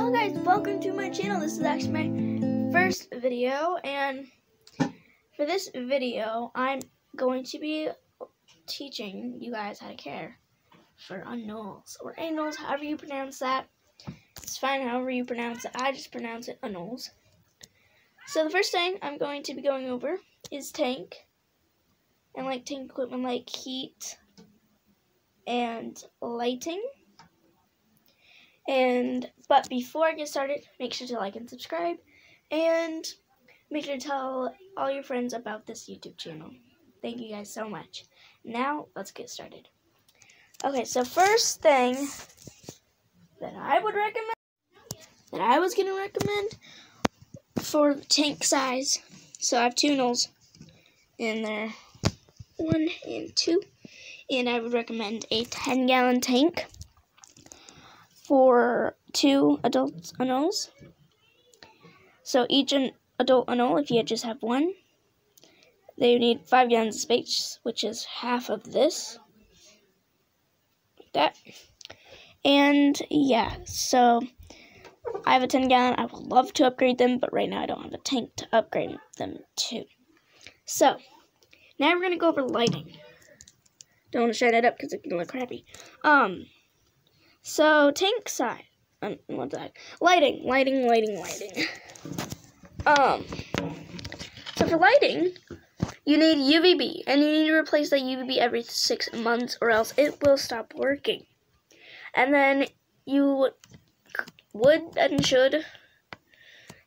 Hello guys, welcome to my channel. This is actually my first video, and for this video I'm going to be teaching you guys how to care for anoles or anoles, however you pronounce that. It's fine however you pronounce it. I just pronounce it anoles. So the first thing I'm going to be going over is tank and tank equipment like heat and lighting. But before I get started, make sure to like and subscribe, and make sure to tell all your friends about this YouTube channel. Thank you guys so much. Now, let's get started. Okay, so first thing that I would recommend, that I was going to recommend for tank size. So I have two anoles in there, 1 and 2, and I would recommend a 10-gallon tank for 2 adult anoles. So each adult anole, if you just have one, they need 5 gallons of space, which is half of this. Like that. And yeah, so I have a 10-gallon. I would love to upgrade them, but right now I don't have a tank to upgrade them to. So now we're gonna go over lighting. Don't want to shine it up because it can look crappy. So tank size. What's that? Lighting. So for lighting, you need UVB, and you need to replace that UVB every 6 months, or else it will stop working. And then you would and should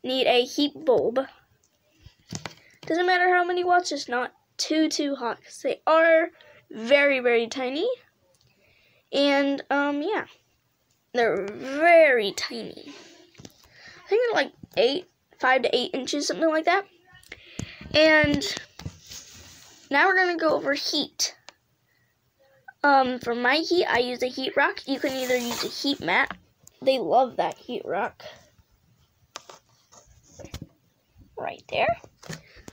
need a heat bulb. Doesn't matter how many watts, just not too hot, because they are very tiny. And yeah, they're very tiny. I think they're like 5 to 8 inches, something like that. And now we're gonna go over heat. For my heat, I use a heat rock. You can either use a heat mat. They love that heat rock. Right there.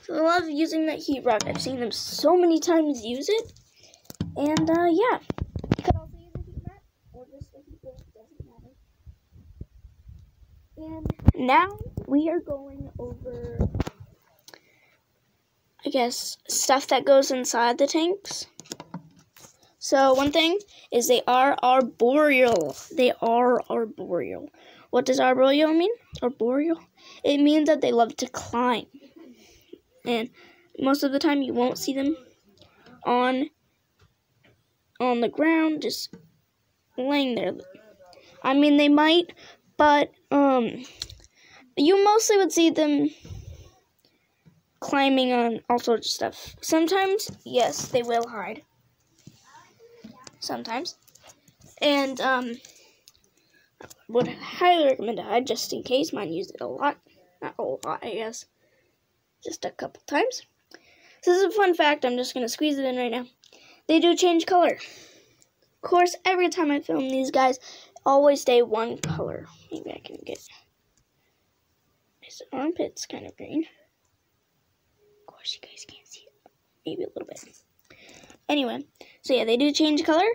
So I love using that heat rock. I've seen them so many times use it. And yeah. You could also use a heat mat or just a heat bulb, doesn't matter. And now we are going over, I guess, stuff that goes inside the tanks. So one thing is they are arboreal. They are arboreal. What does arboreal mean? Arboreal? It means that they love to climb. And most of the time you won't see them on the ground just laying there. I mean, they might, but you mostly would see them climbing on all sorts of stuff. Sometimes, yes, they will hide. Sometimes. And would highly recommend to hide just in case. Mine used it a lot. Not a lot, I guess. Just a couple times. So this is a fun fact. I'm just going to squeeze it in right now. They do change color. Of course, every time I film these guys, always stay one color. Maybe I can get his armpits kind of green. Of course, you guys can't see it. Maybe a little bit. Anyway, so yeah, they do change color.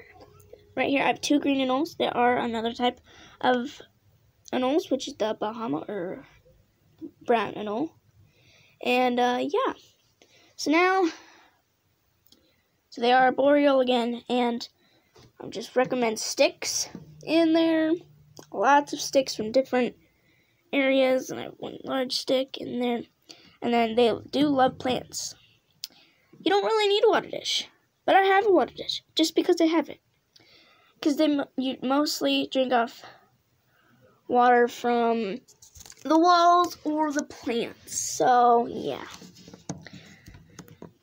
Right here, I have 2 green anoles. There are another type of anoles, which is the Bahama or brown anole. And yeah, so now, so they are arboreal again, and I just recommend sticks in there. Lots of sticks from different areas, and I have 1 large stick in there. And then they do love plants. You don't really need a water dish, but I have a water dish just because I have it. Because you mostly drink off water from the walls or the plants. So yeah.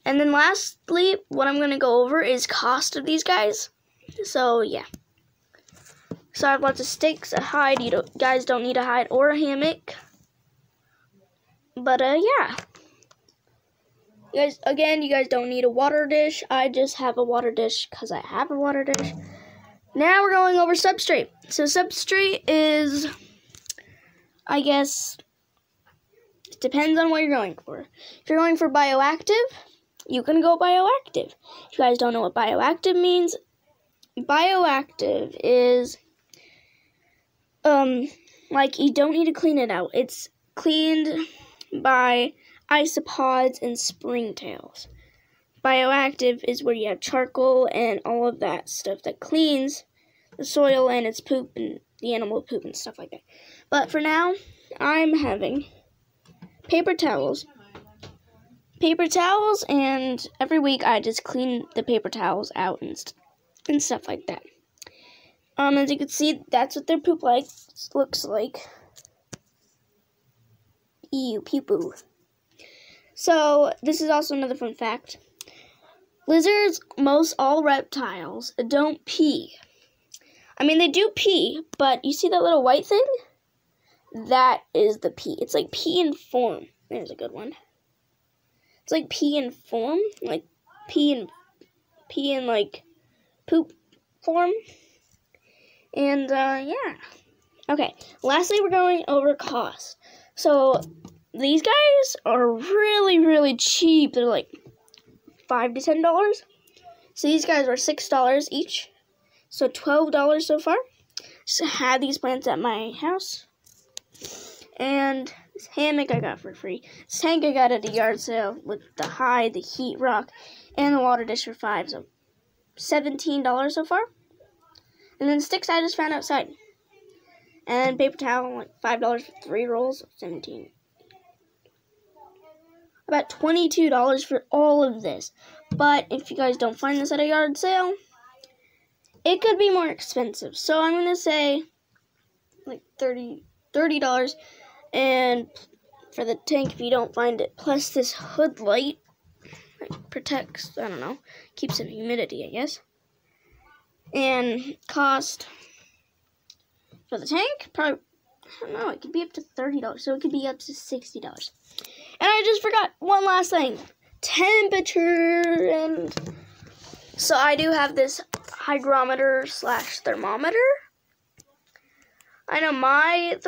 And then lastly, what I'm going to go over is cost of these guys. So yeah. So I have lots of sticks, a hide. You guys don't need a hide or a hammock. But yeah. You guys don't need a water dish. I just have a water dish because I have a water dish. Now we're going over substrate. So substrate is, I guess, it depends on what you're going for. If you're going for bioactive, you can go bioactive. If you guys don't know what bioactive means, bioactive is like, you don't need to clean it out. It's cleaned by isopods and springtails. Bioactive is where you have charcoal and all of that stuff that cleans the soil and its poop and the animal poop and stuff like that. But for now, I'm having paper towels. Paper towels, and every week I just clean the paper towels out and stuff like that. As you can see, that's what their poop looks like. Ew, pee-poo. So, this is also another fun fact. Lizards, most all reptiles, don't pee. I mean, they do pee, but you see that little white thing? That is the pee. It's like pee in form. There's a good one. It's like pee in form, like pee in like poop form. And, yeah. Okay, lastly, we're going over cost. So, these guys are really, really cheap. They're like $5 to $10. So, these guys are $6 each. So, $12 so far. Just had these plants at my house. And this hammock I got for free. This tank I got at a yard sale with the hide, the heat rock, and the water dish for $5. So, $17 so far. And then sticks I just found outside. And paper towel, like $5 for 3 rolls, 17. About $22 for all of this. But if you guys don't find this at a yard sale, it could be more expensive. So I'm gonna say like $30. And for the tank, if you don't find it, plus this hood light, like protects, I don't know, keeps in humidity, I guess. And cost for the tank, probably, I don't know, it could be up to $30, so it could be up to $60. And I just forgot one last thing, temperature. And so I do have this hygrometer / thermometer. I know my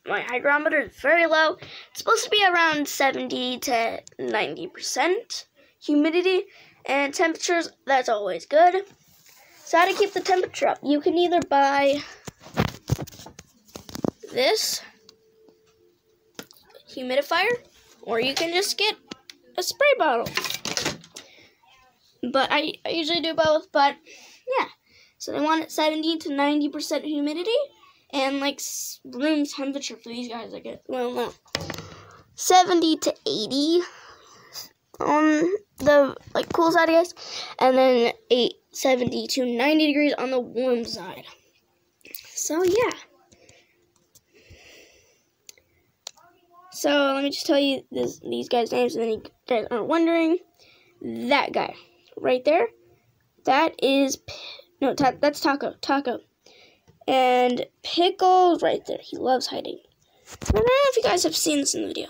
my hygrometer is very low. It's supposed to be around 70 to 90% humidity. And temperatures, that's always good. So how to keep the temperature up? You can either buy this humidifier, or you can just get a spray bottle. But I usually do both, but yeah. So they want it 70 to 90% humidity, and like room temperature for these guys, I get, well, no, 70 to 80 on the like cool side, I guess, and then 70 to 90 degrees on the warm side. So yeah. So let me just tell you these guys' names, and then you guys aren't wondering. That guy right there, that is that's Taco. And Pickle's right there. He loves hiding. I don't know if you guys have seen this in the video.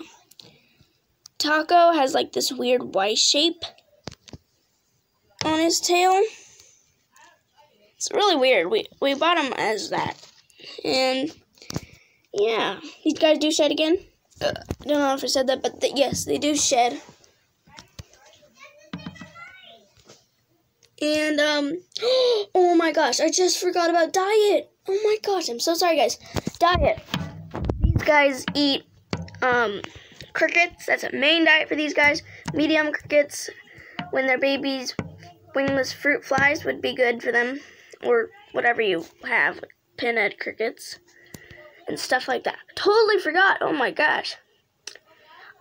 Taco has like this weird Y shape on his tail. It's really weird. We bought him as that. And yeah, these guys do shed again. I don't know if I said that, but yes, they do shed. And oh my gosh, I just forgot about diet. Oh my gosh, I'm so sorry, guys. Diet. These guys eat crickets. That's a main diet for these guys. Medium crickets when they're babies. Wingless fruit flies would be good for them, or whatever you have, like pinhead crickets and stuff like that. Totally forgot. Oh my gosh.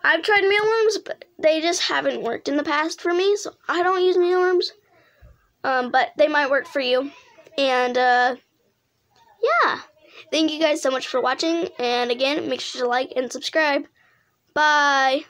I've tried mealworms, but they just haven't worked in the past for me, so I don't use mealworms. But they might work for you. And yeah. Thank you guys so much for watching. And again, make sure to like and subscribe. Bye.